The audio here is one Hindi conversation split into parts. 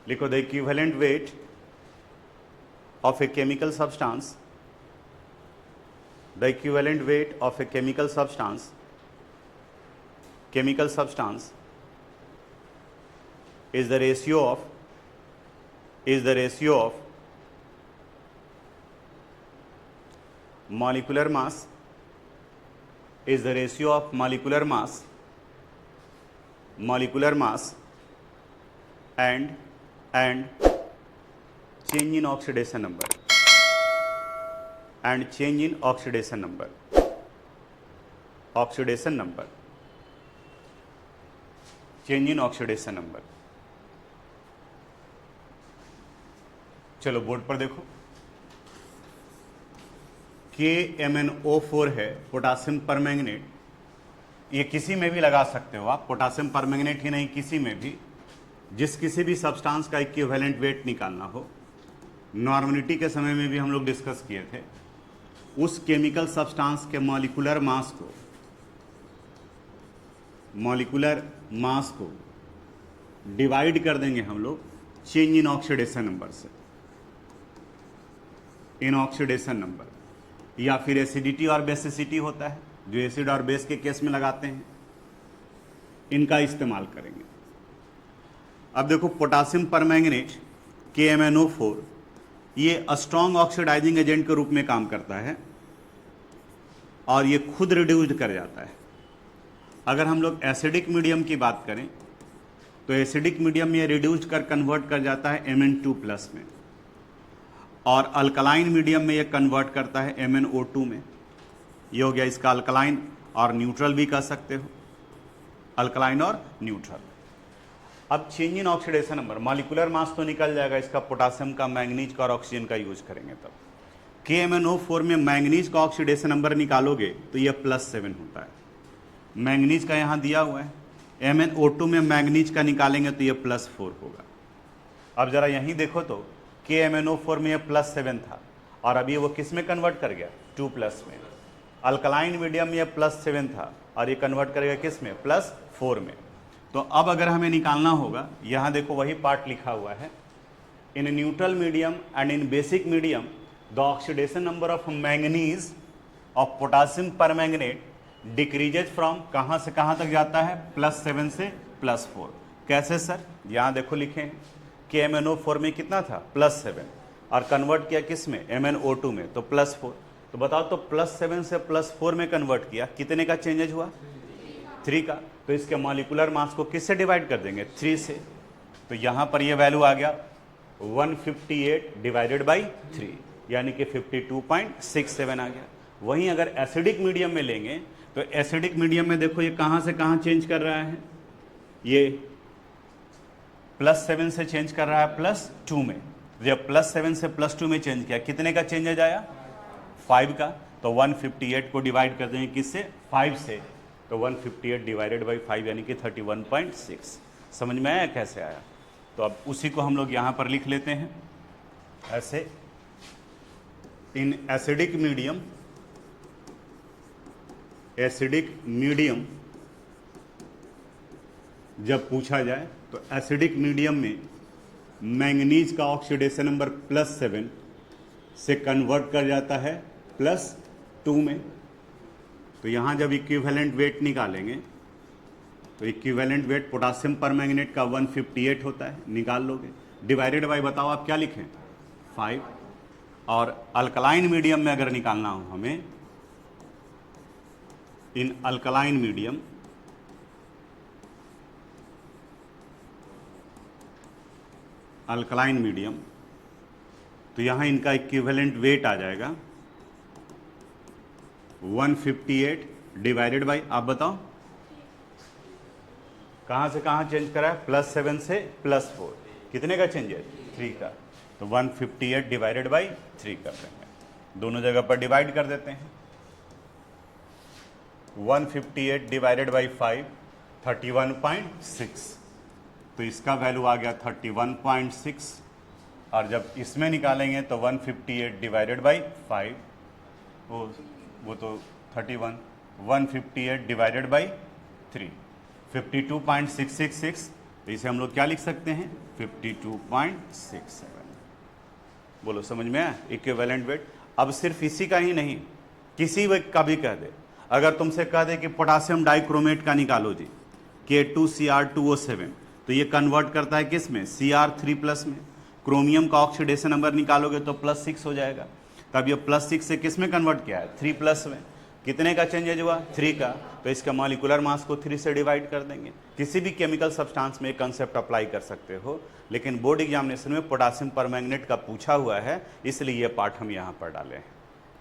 लिखो the equivalent weight of a chemical substance, the equivalent weight of a chemical substance is the ratio of molecular mass and change in oxidation number चलो बोर्ड पर देखो, KMnO4 है पोटासियम परमैंगनेट। ये किसी में भी लगा सकते हो आप, पोटासियम परमैंगनेट ही नहीं किसी में भी, जिस किसी भी सब्सटेंस का इक्विवेलेंट वेट निकालना हो। नॉर्मलिटी के समय में भी हम लोग डिस्कस किए थे। उस केमिकल सब्सटेंस के मॉलिक्यूलर मास को डिवाइड कर देंगे हम लोग चेंज इन ऑक्सीडेशन नंबर से, या फिर एसिडिटी और बेसिसिटी होता है जो एसिड और बेस के केस में लगाते हैं, इनका इस्तेमाल करेंगे। अब देखो पोटासियम परमैंगनेट KMnO4 ये स्ट्रॉन्ग ऑक्सीडाइजिंग एजेंट के रूप में काम करता है और ये खुद रिड्यूस्ड कर जाता है। अगर हम लोग एसिडिक मीडियम की बात करें तो एसिडिक मीडियम में रिड्यूस्ड कर कन्वर्ट कर जाता है Mn2+ में, और अल्कलाइन मीडियम में ये कन्वर्ट करता है MnO2 में। ये हो गया इसका अल्कलाइन और न्यूट्रल भी कह सकते हो, अल्कलाइन और न्यूट्रल। अब change in oxidation number, molecular mass तो निकल जाएगा इसका, पोटासियम का, मैंगनीज का और ऑक्सीजन का यूज करेंगे तब। KMnO4 में मैंगनीज का ऑक्सीडेशन नंबर निकालोगे तो ये +7 होता है, मैंगनीज का यहाँ दिया हुआ है। MnO2 में मैंगनीज का निकालेंगे तो ये +4 होगा। अब जरा यहीं देखो तो KMnO4 में ये +7 था और अभी वो किस में कन्वर्ट कर गया, 2+ में। अल्कलाइन मीडियम में ये +7 था और ये कन्वर्ट करेगा किस में, +4 में। तो अब अगर हमें निकालना होगा, यहाँ देखो वही पार्ट लिखा हुआ है, in neutral medium and in basic medium the oxidation number of manganese of potassium permanganate decreases from, कहाँ से कहाँ तक जाता है, +7 से +4। कैसे सर, यहाँ देखो लिखे हैं KMnO4 में कितना था, +7, और कन्वर्ट किया किस में, MnO2 में, तो +4। तो बताओ तो +7 से +4 में कन्वर्ट किया, कितने का चेंजेज हुआ, 3 का। तो इसके मॉलिक्यूलर मास को किससे डिवाइड कर देंगे, 3 से। तो यहाँ पर ये वैल्यू आ गया 158 डिवाइडेड बाई 3, यानी कि 52.67 आ गया। वहीं अगर एसिडिक मीडियम में लेंगे तो एसिडिक मीडियम में देखो ये कहाँ से कहाँ चेंज कर रहा है, ये +7 से चेंज कर रहा है +2 में। जब +7 से +2 में चेंज किया, कितने का चेंजेज आया, 5 का। तो 158 को डिवाइड कर देंगे किससे, 5 से, तो 158 डिवाइडेड बाई 5 यानी कि 31.6। समझ में आया कैसे आया। तो अब उसी को हम लोग यहाँ पर लिख लेते हैं ऐसे, इन एसिडिक मीडियम जब पूछा जाए तो एसिडिक मीडियम में मैंगनीज का ऑक्सीडेशन नंबर +7 से कन्वर्ट कर जाता है +2 में। तो यहाँ जब इक्विवेलेंट वेट निकालेंगे तो इक्विवेलेंट वेट पोटासियम परमैंगनेट का 158 होता है, निकाल लोगे, डिवाइडेड बाई, बताओ आप क्या लिखें, 5। और अल्कलाइन मीडियम में अगर निकालना हो हमें, इन अल्कलाइन मीडियम तो यहाँ इनका इक्विवेलेंट वेट आ जाएगा 158 डिवाइडेड बाई, आप बताओ कहाँ से कहाँ चेंज करा है, +7 से +4, कितने का चेंज है, 3 का। तो 158 डिवाइडेड बाई 3 कर देंगे, दोनों जगह पर डिवाइड कर देते हैं। 158 डिवाइडेड बाई 5 31.6, तो इसका वैल्यू आ गया 31.6। और जब इसमें निकालेंगे तो 158 डिवाइडेड बाई 5, वो तो 31, 158 डिवाइडेड बाई 3 52.666, तो इसे हम लोग क्या लिख सकते हैं 52.67। बोलो समझ में आया इक्विवेलेंट वेट। अब सिर्फ इसी का ही नहीं, किसी का भी कह दे, अगर तुमसे कह दे कि पोटासियम डाइक्रोमेट का निकालो जी K2Cr2O7, तो ये कन्वर्ट करता है किस में Cr3+ में। क्रोमियम का ऑक्सीडेशन नंबर निकालोगे तो +6 हो जाएगा। तब ये +6 से किस में कन्वर्ट किया है 3+ में। कितने का चेंजेज हुआ 3 का, तो इसका मॉलिक्यूलर मास को 3 से डिवाइड कर देंगे। किसी भी केमिकल सब्सटेंस में कंसेप्ट अप्लाई कर सकते हो, लेकिन बोर्ड एग्जामिनेशन में पोटासियम परमैंगनेट का पूछा हुआ है, इसलिए ये पार्ट हम यहाँ पर डाले हैं।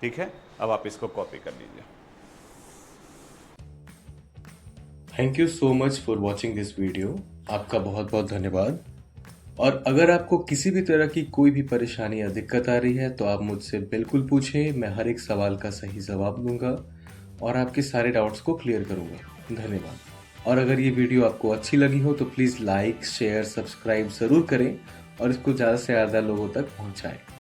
ठीक है, अब आप इसको कॉपी कर लीजिए। Thank you so much for watching this video. आपका बहुत बहुत धन्यवाद। और अगर आपको किसी भी तरह की कोई भी परेशानी या दिक्कत आ रही है तो आप मुझसे बिल्कुल पूछें, मैं हर एक सवाल का सही जवाब दूंगा और आपके सारे डाउट्स को क्लियर करूंगा। धन्यवाद। और अगर ये वीडियो आपको अच्छी लगी हो तो प्लीज़ लाइक शेयर सब्सक्राइब ज़रूर करें और इसको ज़्यादा से ज़्यादा लोगों तक पहुंचाएं।